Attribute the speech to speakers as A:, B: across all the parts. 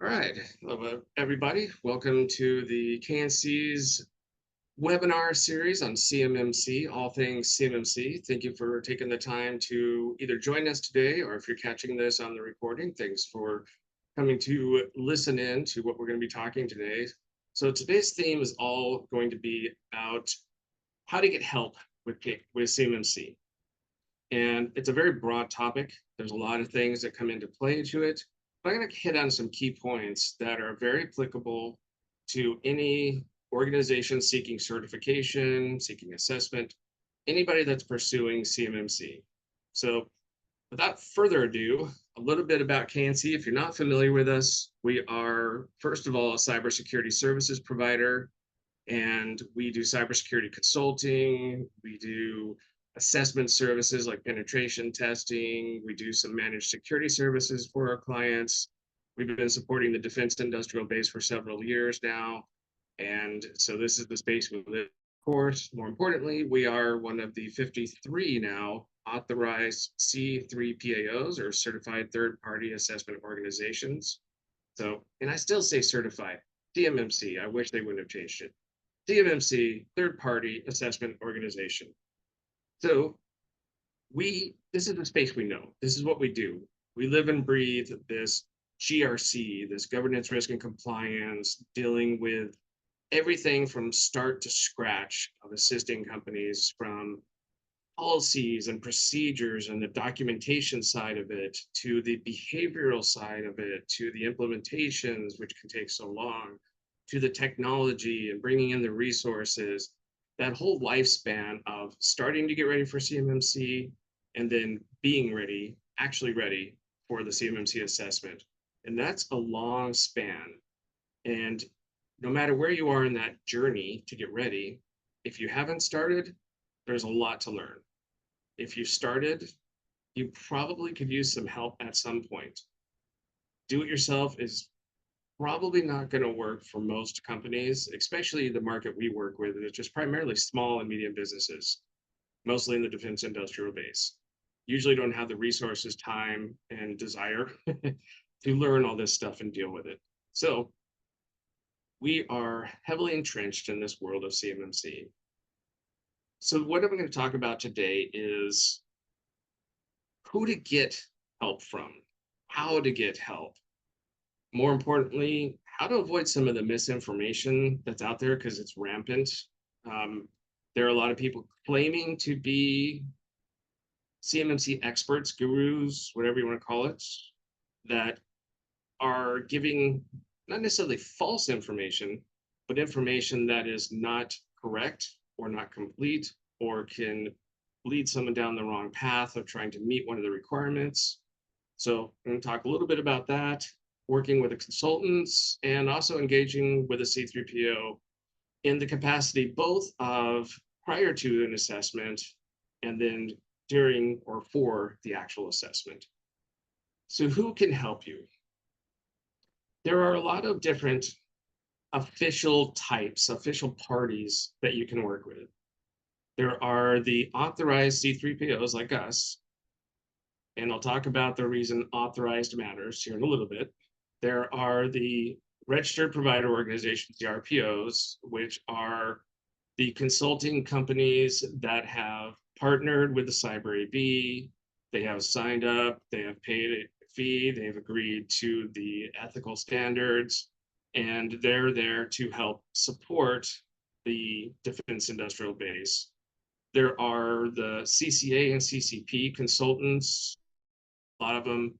A: All right, hello everybody. Welcome to the KNC's webinar series on CMMC, all things CMMC. Thank you for taking the time to either join us today, or if you're catching this on the recording, thanks for coming to listen in to what we're going to be talking today. So today's theme is all going to be about how to get help with CMMC. And it's a very broad topic. There's a lot of things that come into play to it. But I'm going to hit on some key points that are very applicable to any organization seeking certification, seeking assessment, anybody that's pursuing CMMC. So without further ado, a little bit about KNC. If you're not familiar with us, we are, first of all, a cybersecurity services provider, and we do cybersecurity consulting. We do assessment services like penetration testing. We do some managed security services for our clients. We've been supporting the defense industrial base for several years now. And so this is the space we live. Of course, more importantly, we are one of the 53 now authorized C3PAOs, or certified third-party assessment organizations. So, and I still say certified, CMMC. I wish they wouldn't have changed it. CMMC, third-party assessment organization. So this is the space we know. This is what we do. We live and breathe this GRC, this governance, risk, and compliance, dealing with everything from start to scratch of assisting companies, from policies and procedures and the documentation side of it, to the behavioral side of it, to the implementations, which can take so long, to the technology and bringing in the resources. That whole lifespan of starting to get ready for CMMC and then being ready, actually ready for the CMMC assessment. And that's a long span. And no matter where you are in that journey to get ready, if you haven't started, there's a lot to learn. If you started, you probably could use some help at some point. Do it yourself is probably not going to work for most companies, especially the market we work with, which is primarily small and medium businesses, mostly in the defense industrial base. Usually don't have the resources, time, and desire to learn all this stuff and deal with it. So we are heavily entrenched in this world of CMMC. So what I'm going to talk about today is who to get help from, how to get help. More importantly, how to avoid some of the misinformation that's out there, because it's rampant. There are a lot of people claiming to be CMMC experts, gurus, whatever you want to call it, that are giving not necessarily false information, but information that is not correct or not complete, or can lead someone down the wrong path of trying to meet one of the requirements. So I'm going to talk a little bit about that, working with the consultants, and also engaging with a C3PO in the capacity both of prior to an assessment and then during or for the actual assessment. So who can help you? There are a lot of different official types, official parties that you can work with. There are the authorized C3POs like us, and I'll talk about the reason authorized matters here in a little bit. There are the registered provider organizations, the RPOs, which are the consulting companies that have partnered with the Cyber AB. They have signed up, they have paid a fee, they've agreed to the ethical standards, and they're there to help support the defense industrial base. There are the CCA and CCP consultants. A lot of them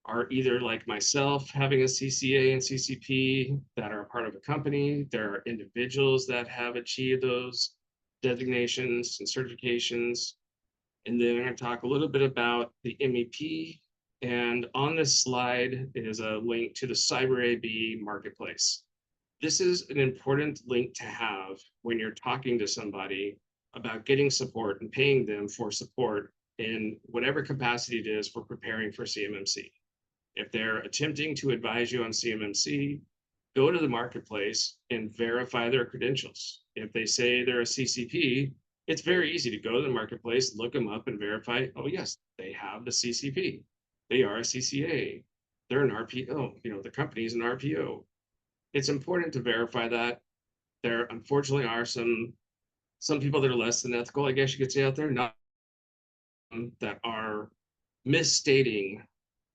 A: are either like myself, having a CCA and CCP that are a part of a company. There are individuals that have achieved those designations and certifications. And then I'm going to talk a little bit about the MEP. And on this slide is a link to the Cyber AB marketplace. This is an important link to have when you're talking to somebody about getting support and paying them for support in whatever capacity it is for preparing for CMMC. If they're attempting to advise you on CMMC, go to the marketplace and verify their credentials. If they say they're a CCP, it's very easy to go to the marketplace, look them up and verify, oh yes, they have the CCP. They are a CCA. they're an RPO, the company's an RPO. It's important to verify that. There unfortunately are some people that are less than ethical, I guess you could say, out there, not that are misstating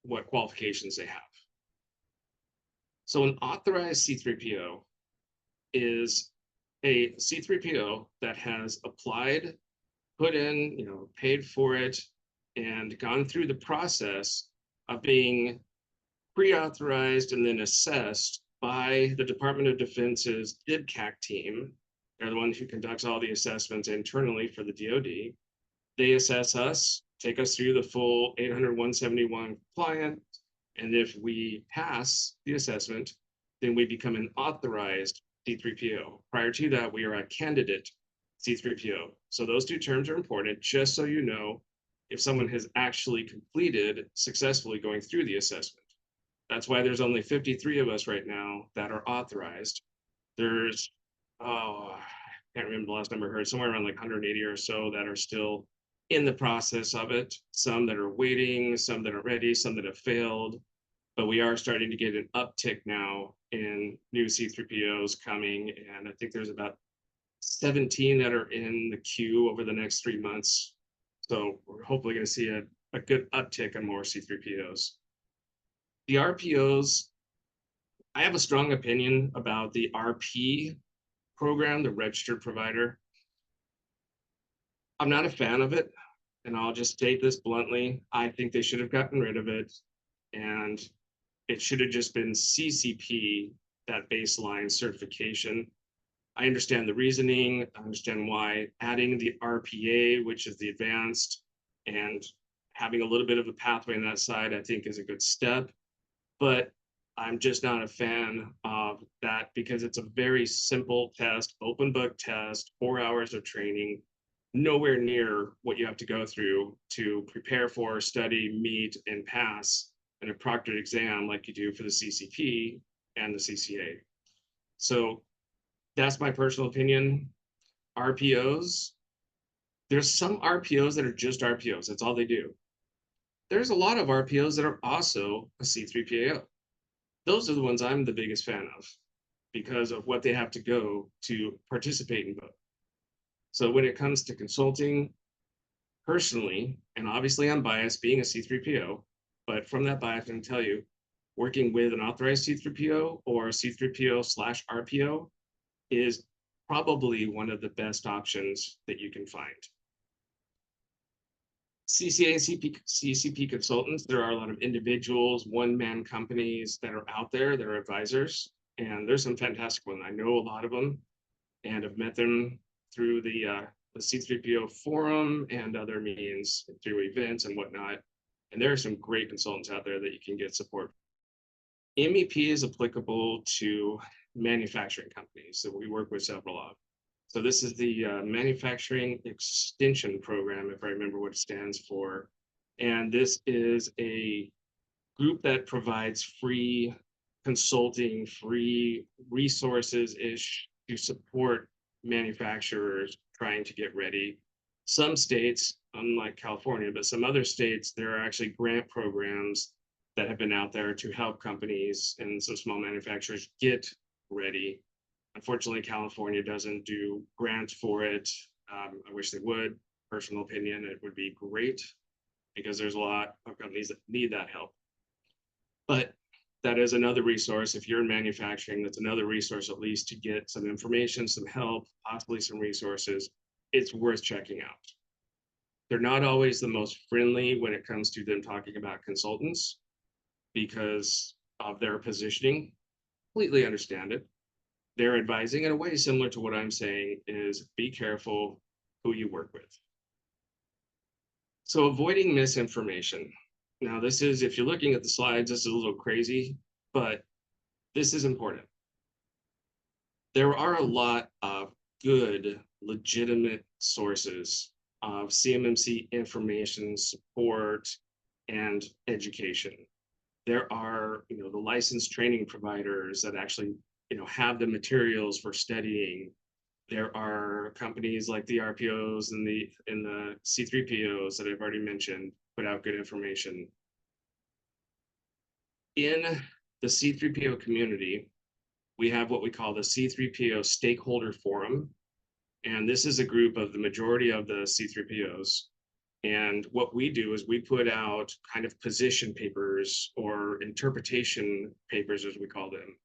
A: what qualifications they have. So an authorized C3PO is a C3PO that has applied, put in, paid for it, and gone through the process of being pre-authorized and then assessed by the Department of Defense's DIBCAC team. They're the one who conducts all the assessments internally for the DoD. They assess us, take us through the full 800-171 compliant, and if we pass the assessment, then we become an authorized C3PO. Prior to that, we are a candidate C3PO. So those two terms are important, just so you know if someone has actually completed successfully going through the assessment. That's why there's only 53 of us right now that are authorized. There's, I can't remember the last number I heard, somewhere around like 180 or so that are still in the process of it. Some that are waiting, some that are ready, some that have failed. But we are starting to get an uptick now in new C3POs coming. And I think there's about 17 that are in the queue over the next 3 months. So we're hopefully going to see a good uptick on more C3POs. The RPOs, I have a strong opinion about the RP program, the registered provider. I'm not a fan of it, and I'll just state this bluntly. I think they should have gotten rid of it, and it should have just been CCP, that baseline certification. I understand the reasoning. I understand why adding the RPA, which is the advanced, and having a little bit of a pathway on that side, I think is a good step. But I'm just not a fan of that because it's a very simple test, open book test, 4 hours of training, nowhere near what you have to go through to prepare for, study, meet, and pass in a proctored exam like you do for the CCP and the CCA. So that's my personal opinion. RPOs, there's some RPOs that are just RPOs. That's all they do. There's a lot of RPOs that are also a C3PAO. Those are the ones I'm the biggest fan of because of what they have to go to participate in both. So when it comes to consulting, personally, and obviously I'm biased being a C3PO, but from that bias, I can tell you, working with an authorized C3PO or a C3PO/RPO is probably one of the best options that you can find. CCA and CCP consultants, there are a lot of individuals, one-man companies that are out there that are advisors, and there's some fantastic ones. I know a lot of them, and I've met them through the C3PO forum and other means, through events and whatnot. And there are some great consultants out there that you can get support. MEP is applicable to manufacturing companies that we work with several of. So this is the Manufacturing Extension Program, if I remember what it stands for. And this is a group that provides free consulting, free resources-ish to support manufacturers trying to get ready. Some states, unlike California, but some other states, there are actually grant programs that have been out there to help companies and some small manufacturers get ready. Unfortunately, California doesn't do grants for it. I wish they would. Personal opinion, it would be great because there's a lot of companies that need that help. But that is another resource. If you're in manufacturing, that's another resource at least to get some information, some help, possibly some resources. It's worth checking out. They're not always the most friendly when it comes to them talking about consultants because of their positioning. Completely understand it. They're advising in a way similar to what I'm saying is be careful who you work with. So avoiding misinformation. Now this is, if you're looking at the slides, this is a little crazy, but this is important. There are a lot of good, legitimate sources of CMMC information, support, and education. There are, the licensed training providers that actually have the materials for studying. There are companies like the RPOs and the C3POs that I've already mentioned put out good information. in the C3PO community, we have what we call the C3PO Stakeholder Forum. And this is a group of the majority of the C3POs. And what we do is we put out kind of position papers or interpretation papers, as we call them.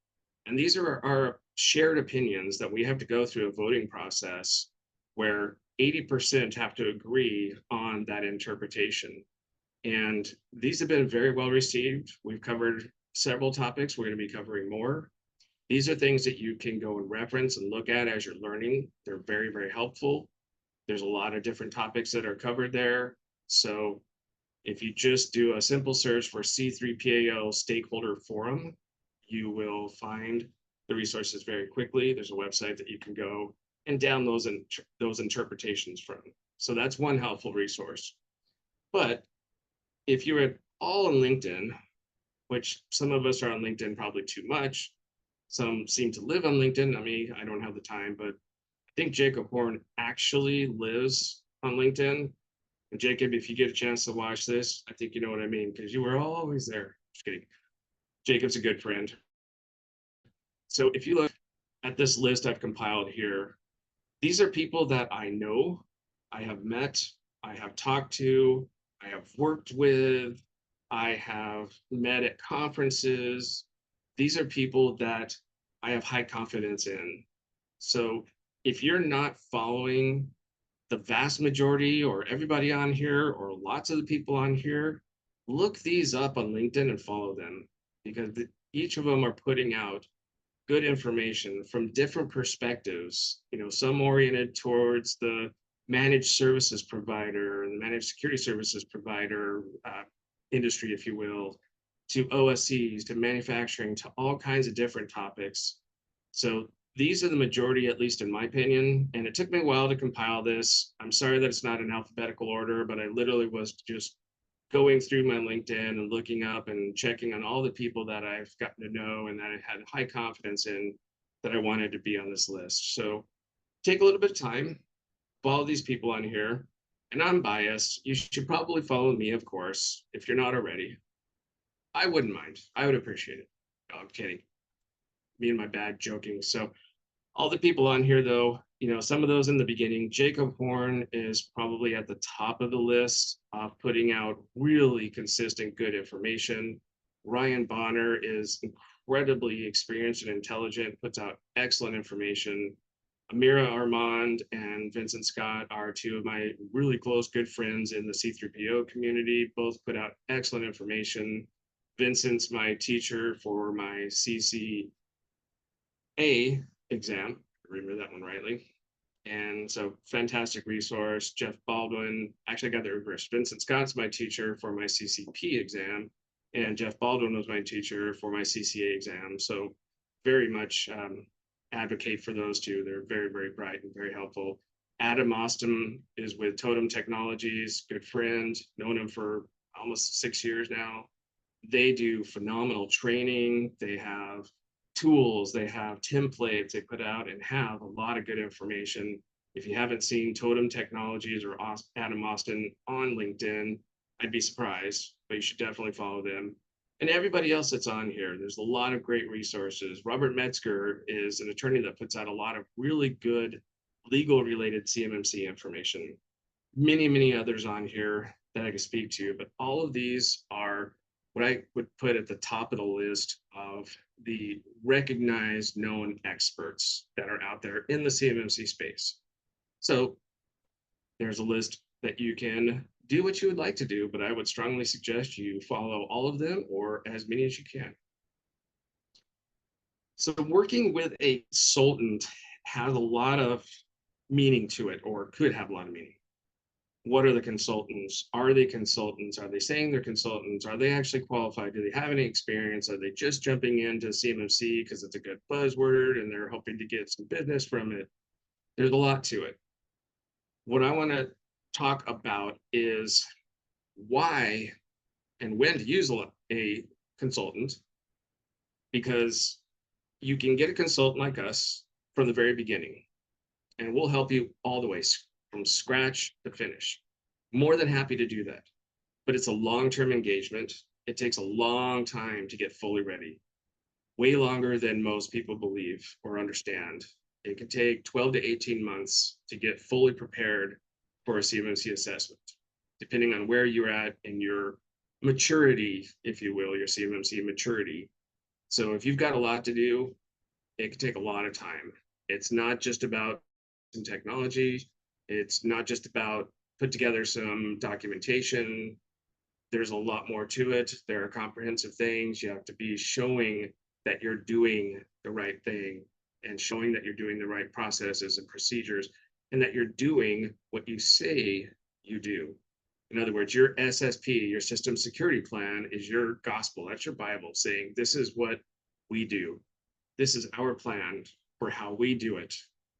A: And these are our shared opinions that we have to go through a voting process where 80% have to agree on that interpretation. And these have been very well received. We've covered several topics. We're going to be covering more. These are things that you can go and reference and look at as you're learning. They're very, very helpful. There's a lot of different topics that are covered there. So if you just do a simple search for C3PAO Stakeholder Forum, you will find the resources very quickly. There's a website that you can go and download those interpretations from. So that's one helpful resource. But if you're at all on LinkedIn, which some of us are on LinkedIn probably too much, some seem to live on LinkedIn. I don't have the time, but I think Jacob Horn actually lives on LinkedIn. And Jacob, if you get a chance to watch this, I think you know what I mean, because you were always there. Just kidding. Jacob's a good friend. So if you look at this list I've compiled here, these are people that I know, I have met, I have talked to, I have worked with, I have met at conferences. These are people that I have high confidence in. So if you're not following the vast majority or everybody on here or lots of the people on here, look these up on LinkedIn and follow them, because each of them are putting out good information from different perspectives, some oriented towards the managed services provider and managed security services provider industry, if you will, to OSCs, to manufacturing, to all kinds of different topics. So these are the majority, at least in my opinion, and it took me a while to compile this. I'm sorry that it's not in alphabetical order, but I literally was just going through my LinkedIn and looking up and checking on all the people that I've gotten to know and that I had high confidence in that I wanted to be on this list. So take a little bit of time, follow these people on here, and I'm biased. You should probably follow me, of course, if you're not already. I wouldn't mind. I would appreciate it. No, I'm kidding. Me and my bad joking. So all the people on here, though, some of those in the beginning, Jacob Horn is probably at the top of the list, putting out really consistent, good information. Ryan Bonner is incredibly experienced and intelligent, puts out excellent information. Amira Armand and Vincent Scott are two of my really close, good friends in the C3PO community, both put out excellent information. Vincent's my teacher for my CCA exam, remember that one rightly. And so fantastic resource. Jeff Baldwin, actually I got the reverse. Vincent Scott's my teacher for my CCP exam, and Jeff Baldwin was my teacher for my CCA exam. So very much advocate for those two. They're very, very bright and very helpful. Adam Austin is with Totem Technologies, good friend, known him for almost 6 years now. They do phenomenal training. They have tools, they have templates they put out and have a lot of good information. If you haven't seen Totem Technologies or Adam Austin on LinkedIn, I'd be surprised, but you should definitely follow them. And everybody else that's on here, there's a lot of great resources. Robert Metzger is an attorney that puts out a lot of really good legal related CMMC information. Many, many others on here that I can speak to, but all of these are what I would put at the top of the list of the recognized known experts that are out there in the CMMC space. So there's a list that you can do what you would like to do, but I would strongly suggest you follow all of them or as many as you can. So working with a consultant has a lot of meaning to it, or could have a lot of meaning. What are the consultants? Are they consultants? Are they saying they're consultants? Are they actually qualified? Do they have any experience? Are they just jumping into CMMC because it's a good buzzword and they're hoping to get some business from it? There's a lot to it. What I want to talk about is why and when to use a consultant, because you can get a consultant like us from the very beginning, and we'll help you all the way from scratch to finish. More than happy to do that. But it's a long-term engagement. it takes a long time to get fully ready, way longer than most people believe or understand. It can take 12 to 18 months to get fully prepared for a CMMC assessment, depending on where you're at in your maturity, if you will, your CMMC maturity. So if you've got a lot to do, it can take a lot of time. It's not just about some technology. It's not just about put together some documentation. There's a lot more to it. There are comprehensive things. You have to be showing that you're doing the right thing and showing that you're doing the right processes and procedures and that you're doing what you say you do. In other words, your SSP, your system security plan, is your gospel. That's your Bible saying, this is what we do. This is our plan for how we do it.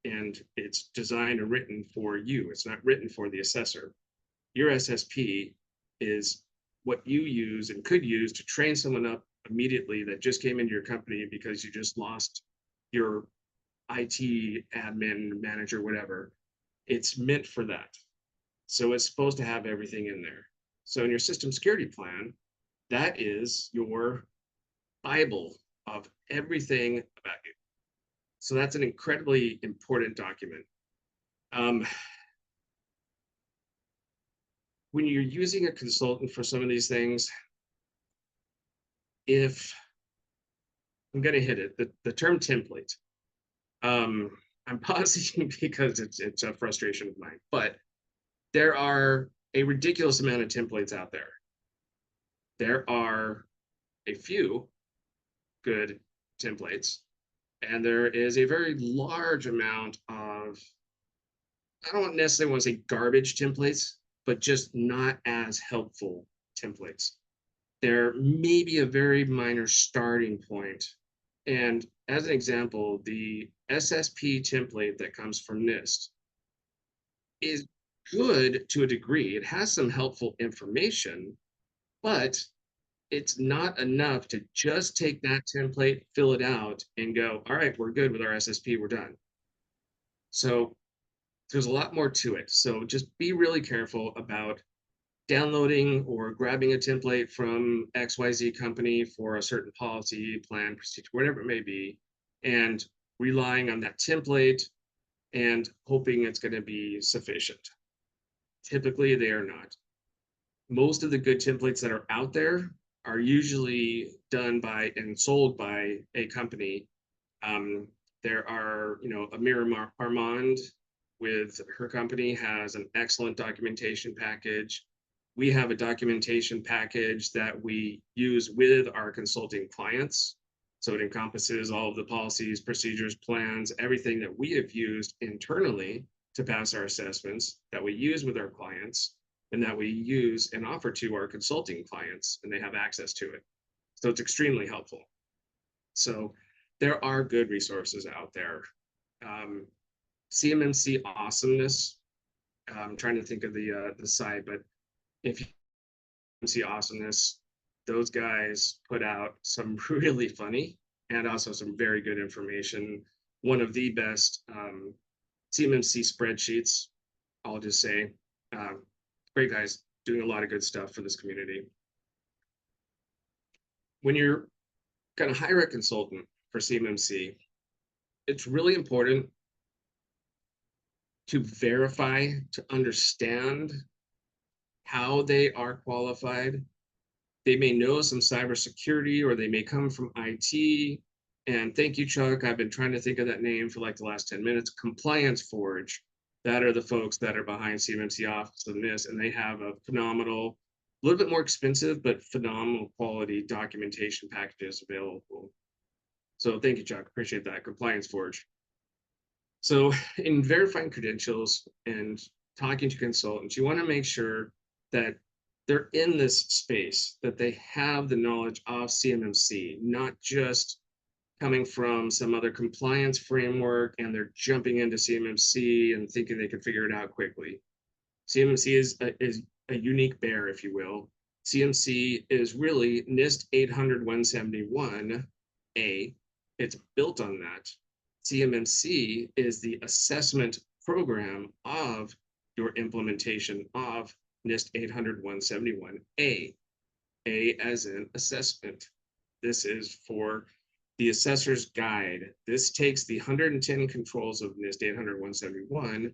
A: And it's designed and written for you. It's not written for the assessor. Your SSP is what you use and could use to train someone up immediately that just came into your company because you just lost your IT admin manager, whatever. It's meant for that. So it's supposed to have everything in there. So in your system security plan, that is your Bible of everything about you. So that's an incredibly important document. When you're using a consultant for some of these things, if I'm going to hit it, the term template, I'm pausing because it's a frustration of mine, but there are a ridiculous amount of templates out there. There are a few good templates, and there is a very large amount of, I don't necessarily want to say garbage templates, but just not as helpful templates. There may be a very minor starting point. And as an example, the SSP template that comes from NIST is good to a degree. It has some helpful information, but it's not enough to just take that template, fill it out, and go, all right, we're good with our SSP, we're done. So there's a lot more to it. So just be really careful about downloading or grabbing a template from XYZ company for a certain policy, plan, procedure, whatever it may be, and relying on that template and hoping it's going to be sufficient. Typically, they are not. Most of the good templates that are out there are usually done by and sold by a company. There are, Amir Armand with her company has an excellent documentation package. We have a documentation package that we use with our consulting clients. So it encompasses all of the policies, procedures, plans, everything that we have used internally to pass our assessments, that we use with our clients, and that we use and offer to our consulting clients, and they have access to it. So it's extremely helpful. So there are good resources out there. CMMC Awesomeness, I'm trying to think of the site, but if you see Awesomeness, those guys put out some really funny and also some very good information. One of the best CMMC spreadsheets, I'll just say. Great guys, doing a lot of good stuff for this community. When you're going to hire a consultant for CMMC, it's really important to verify, to understand how they are qualified. They may know some cybersecurity, or they may come from IT. And thank you, Chuck. I've been trying to think of that name for like the last 10 minutes. Compliance Forge. That are the folks that are behind CMMC Office of NIST, and they have a phenomenal, a little bit more expensive, but phenomenal quality documentation packages available. So thank you, Chuck. Appreciate that. Compliance Forge. So in verifying credentials and talking to consultants, you want to make sure that they're in this space, that they have the knowledge of CMMC, not just coming from some other compliance framework and they're jumping into CMMC and thinking they can figure it out quickly. CMMC is a unique bear, if you will. CMC is really NIST 800-171A. It's built on that. CMMC is the assessment program of your implementation of NIST 800-171A. A as in assessment. This is for the assessor's guide. This takes the 110 controls of NIST 800-171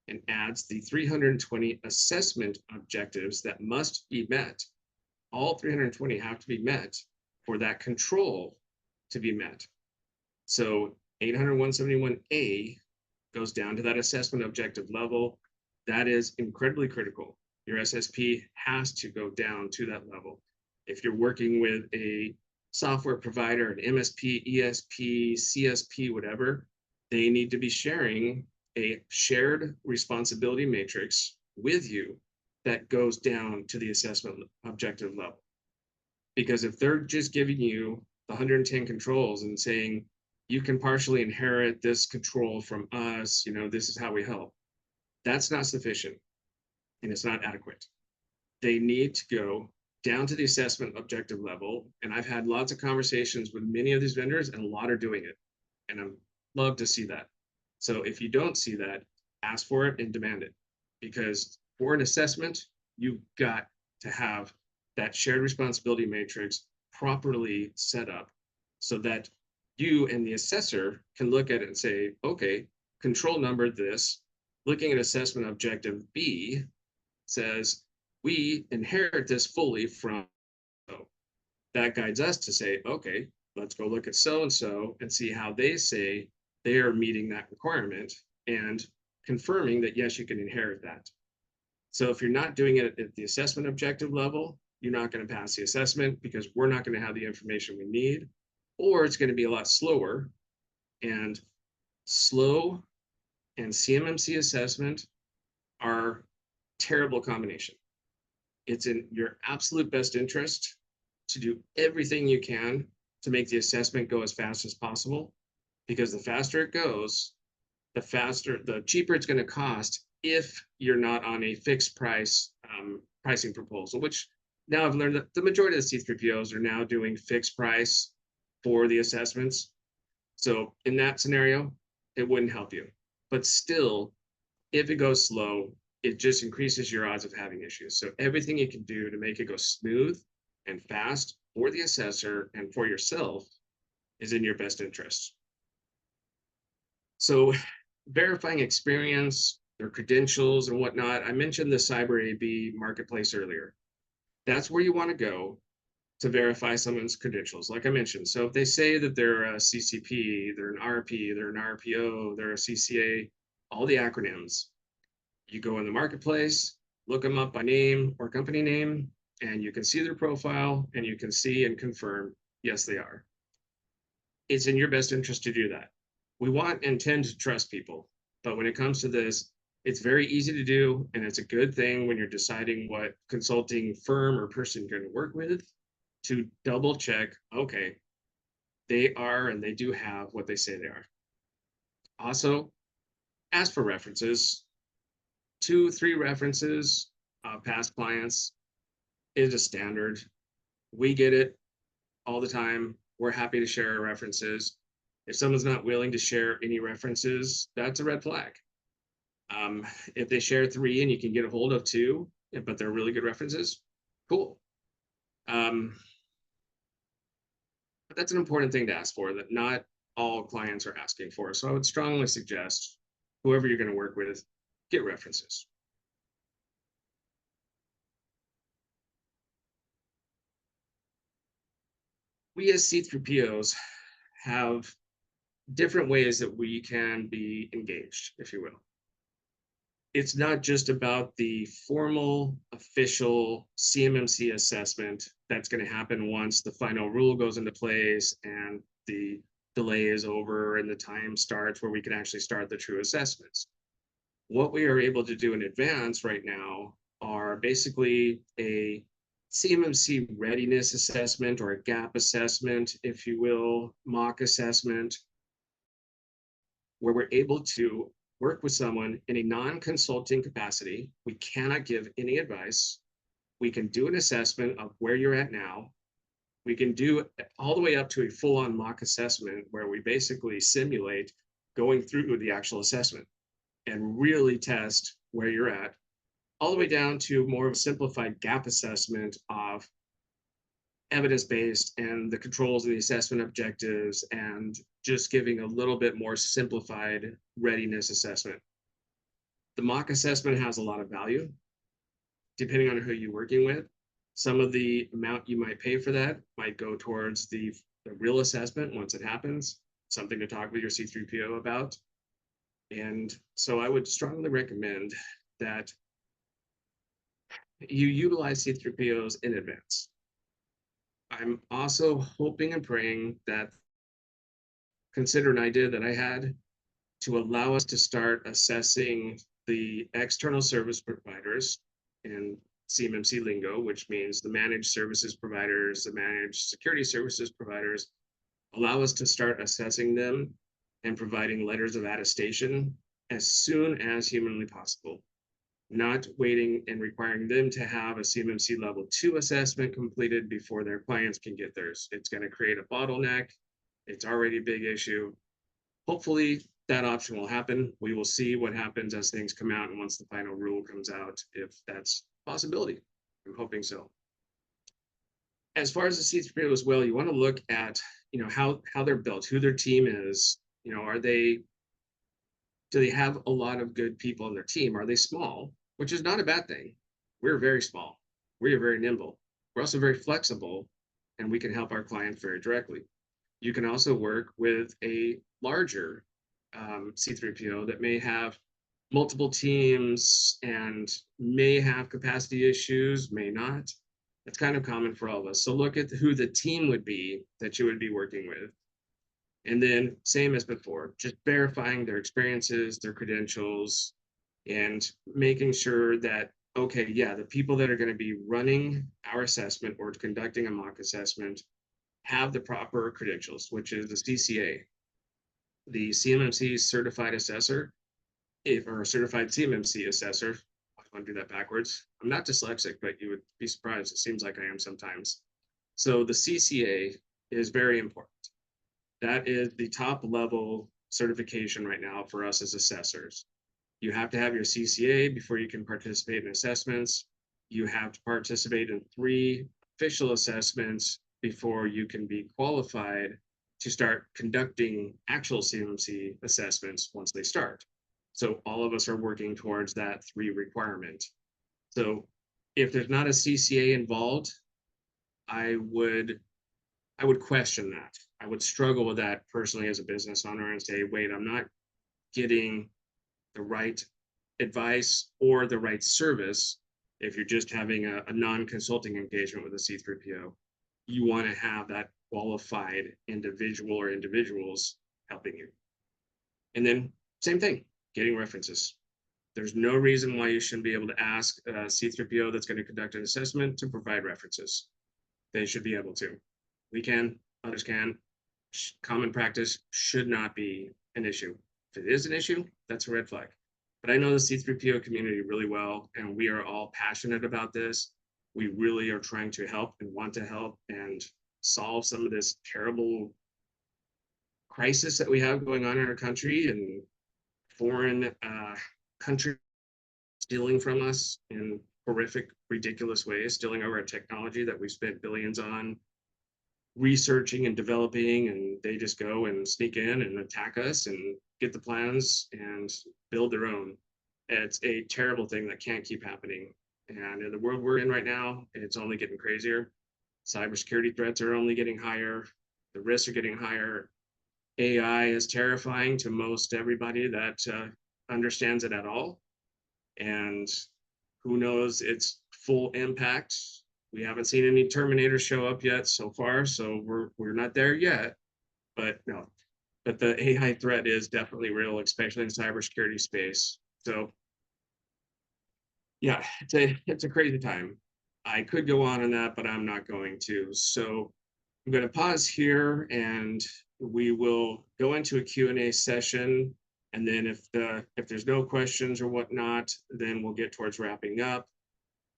A: and adds the 320 assessment objectives that must be met. All 320 have to be met for that control to be met. So 800-171A goes down to that assessment objective level. That is incredibly critical. Your SSP has to go down to that level. If you're working with a software provider, an MSP, ESP, CSP, whatever, they need to be sharing a shared responsibility matrix with you that goes down to the assessment objective level. Because if they're just giving you the 110 controls and saying, you can partially inherit this control from us, this is how we help, that's not sufficient and it's not adequate. They need to go down to the assessment objective level. And I've had lots of conversations with many of these vendors, and a lot are doing it. And I'd love to see that. So if you don't see that, ask for it and demand it. Because for an assessment, you've got to have that shared responsibility matrix properly set up so that you and the assessor can look at it and say, okay, control number this, looking at assessment objective B says, we inherit this fully from so. That guides us to say, okay, let's go look at so-and-so and see how they say they are meeting that requirement and confirming that, yes, you can inherit that. So if you're not doing it at the assessment objective level, you're not going to pass the assessment because we're not going to have the information we need, or it's going to be a lot slower. And slow and CMMC assessment are terrible combination. It's in your absolute best interest to do everything you can to make the assessment go as fast as possible, because the faster it goes, the cheaper it's going to cost if you're not on a fixed price pricing proposal, which now I've learned that the majority of the C3POs are now doing fixed price for the assessments. So in that scenario, it wouldn't help you. But still, if it goes slow, it just increases your odds of having issues. So everything you can do to make it go smooth and fast for the assessor and for yourself is in your best interest. So verifying experience, their credentials and whatnot. I mentioned the Cyber AB marketplace earlier. That's where you want to go to verify someone's credentials, like I mentioned. So if they say that they're a CCP, they're an RP, they're an RPO, they're a CCA, all the acronyms, you go in the marketplace, look them up by name or company name, and you can see their profile and you can see and confirm, yes, they are. It's in your best interest to do that. We want and tend to trust people, but when it comes to this, it's very easy to do, and it's a good thing when you're deciding what consulting firm or person you're going to work with to double check, okay, they are and they do have what they say they are. Also, ask for references. 2-3 references, past clients is a standard. We get it all the time. We're happy to share our references. If someone's not willing to share any references, that's a red flag. If they share 3 and you can get a hold of 2, but they're really good references, cool. But that's an important thing to ask for that not all clients are asking for. So I would strongly suggest whoever you're going to work with, get references. We as C3POs have different ways that we can be engaged, if you will. It's not just about the formal, official CMMC assessment that's going to happen once the final rule goes into place and the delay is over and the time starts where we can actually start the true assessments. What we are able to do in advance right now are basically a CMMC readiness assessment or a gap assessment, if you will, mock assessment, where we're able to work with someone in a non-consulting capacity. We cannot give any advice. We can do an assessment of where you're at now. We can do all the way up to a full-on mock assessment where we basically simulate going through the actual assessment and really test where you're at, all the way down to more of a simplified gap assessment of evidence-based and the controls and the assessment objectives, and just giving a little bit more simplified readiness assessment. The mock assessment has a lot of value, depending on who you're working with. Some of the amount you might pay for that might go towards the real assessment once it happens, something to talk with your C3PO about. And so I would strongly recommend that you utilize C3POs in advance. I'm also hoping and praying that, consider an idea that I had, to allow us to start assessing the external service providers in CMMC lingo, which means the managed services providers, the managed security services providers, allow us to start assessing them and providing letters of attestation as soon as humanly possible, not waiting and requiring them to have a CMMC level 2 assessment completed before their clients can get theirs. It's going to create a bottleneck. It's already a big issue. Hopefully that option will happen. We will see what happens as things come out and once the final rule comes out, if that's a possibility. I'm hoping so. As far as the C3PO as well, you want to look at, how they're built, who their team is. Do they have a lot of good people on their team? Are they small? Which is not a bad thing. We're very small. We are very nimble. We're also very flexible, and we can help our clients very directly. You can also work with a larger C3PO that may have multiple teams and may have capacity issues, may not. It's kind of common for all of us. So look at who the team would be that you would be working with. And then same as before, just verifying their experiences, their credentials, and making sure that, okay, yeah, the people that are going to be running our assessment or conducting a mock assessment have the proper credentials, which is the CCA, the CMMC certified assessor, or certified CMMC assessor. I want to do that backwards. I'm not dyslexic, but you would be surprised. It seems like I am sometimes. So the CCA is very important. That is the top level certification right now for us as assessors. You have to have your CCA before you can participate in assessments. You have to participate in 3 official assessments before you can be qualified to start conducting actual CMMC assessments once they start. So all of us are working towards that 3 requirement. So if there's not a CCA involved, I would question that. I would struggle with that personally as a business owner and say, wait, I'm not getting the right advice or the right service. If you're just having a non-consulting engagement with a C3PO, you want to have that qualified individual or individuals helping you. And then same thing, getting references. There's no reason why you shouldn't be able to ask a C3PO that's going to conduct an assessment to provide references. They should be able to. We can, others can. Common practice should not be an issue. If it is an issue, that's a red flag. But I know the C3PO community really well, and we are all passionate about this. We really are trying to help and want to help and solve some of this terrible crisis that we have going on in our country, and foreign countries stealing from us in horrific, ridiculous ways, stealing our technology that we spent billions on researching and developing, and they just go and sneak in and attack us and get the plans and build their own. It's a terrible thing that can't keep happening. And in the world we're in right now, it's only getting crazier. Cybersecurity threats are only getting higher. The risks are getting higher. AI is terrifying to most everybody that understands it at all. And who knows its full impact. We haven't seen any Terminators show up yet so far, so we're not there yet. But no, but the AI threat is definitely real, especially in cybersecurity space. So yeah, it's a crazy time. I could go on that, but I'm not going to. So I'm going to pause here, and we will go into a Q&A session. And then if there's no questions or whatnot, then we'll get towards wrapping up.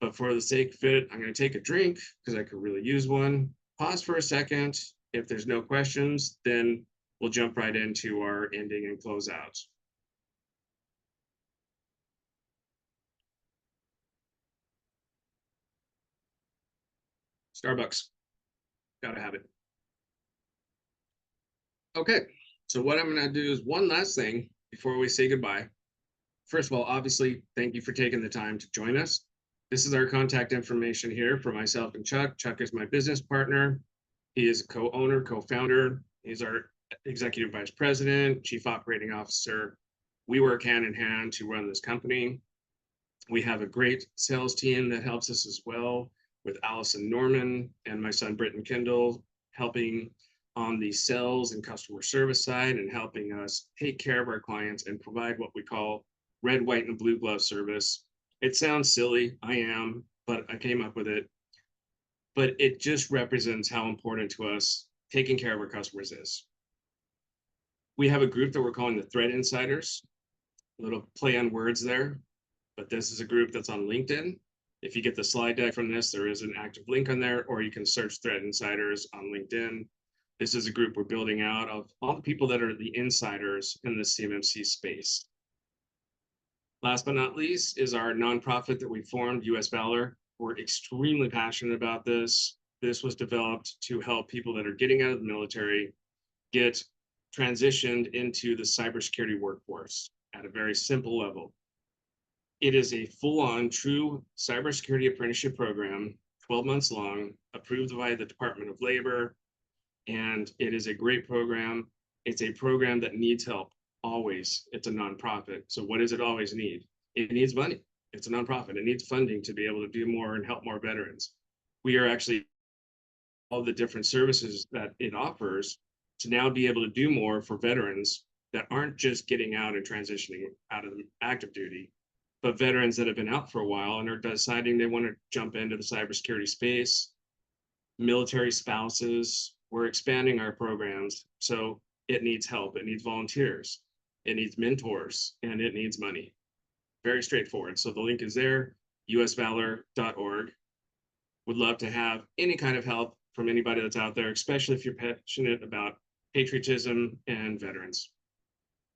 A: But for the sake of it, I'm going to take a drink because I could really use one. Pause for a second. If there's no questions, then we'll jump right into our ending and close out. Starbucks. Gotta have it. Okay, so what I'm gonna do is one last thing before we say goodbye. First of all, obviously, thank you for taking the time to join us. This is our contact information here for myself and Chuck. Chuck is my business partner. He is a co-owner, co-founder. He's our executive vice president, chief operating officer. We work hand in hand to run this company. We have a great sales team that helps us as well, with Allison Norman and my son Britton Kendall helping on the sales and customer service side and helping us take care of our clients and provide what we call red, white, and blue glove service. It sounds silly, I am, but I came up with it. But it just represents how important to us taking care of our customers is. We have a group that we're calling the Threat Insiders. A little play on words there, but this is a group that's on LinkedIn. If you get the slide deck from this, there is an active link on there, or you can search Threat Insiders on LinkedIn. This is a group we're building out of all the people that are the insiders in the CMMC space. Last but not least is our nonprofit that we formed, US Valor. We're extremely passionate about this. This was developed to help people that are getting out of the military get transitioned into the cybersecurity workforce at a very simple level. It is a full-on true cybersecurity apprenticeship program, 12 months long, approved by the Department of Labor, and it is a great program. It's a program that needs help always. It's a nonprofit. So what does it always need? It needs money. It's a nonprofit. It needs funding to be able to do more and help more veterans. We are actually all the different services that it offers to now be able to do more for veterans that aren't just getting out and transitioning out of active duty, but veterans that have been out for a while and are deciding they want to jump into the cybersecurity space, military spouses. We're expanding our programs. So it needs help. It needs volunteers. It needs mentors, and it needs money. Very straightforward. So the link is there, usvalor.org. Would love to have any kind of help from anybody that's out there, especially if you're passionate about patriotism and veterans.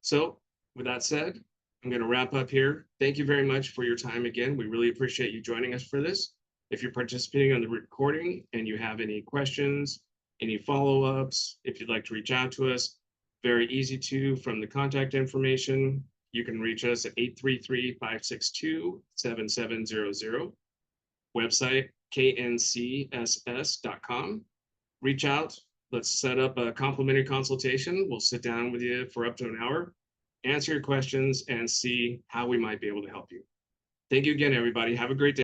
A: So with that said, I'm going to wrap up here. Thank you very much for your time again. We really appreciate you joining us for this. If you're participating on the recording and you have any questions, any follow-ups, if you'd like to reach out to us, very easy to from the contact information. You can reach us at 833-562-7700. Website, kncss.com. Reach out. Let's set up a complimentary consultation. We'll sit down with you for up to an hour, answer your questions, and see how we might be able to help you. Thank you again, everybody. Have a great day.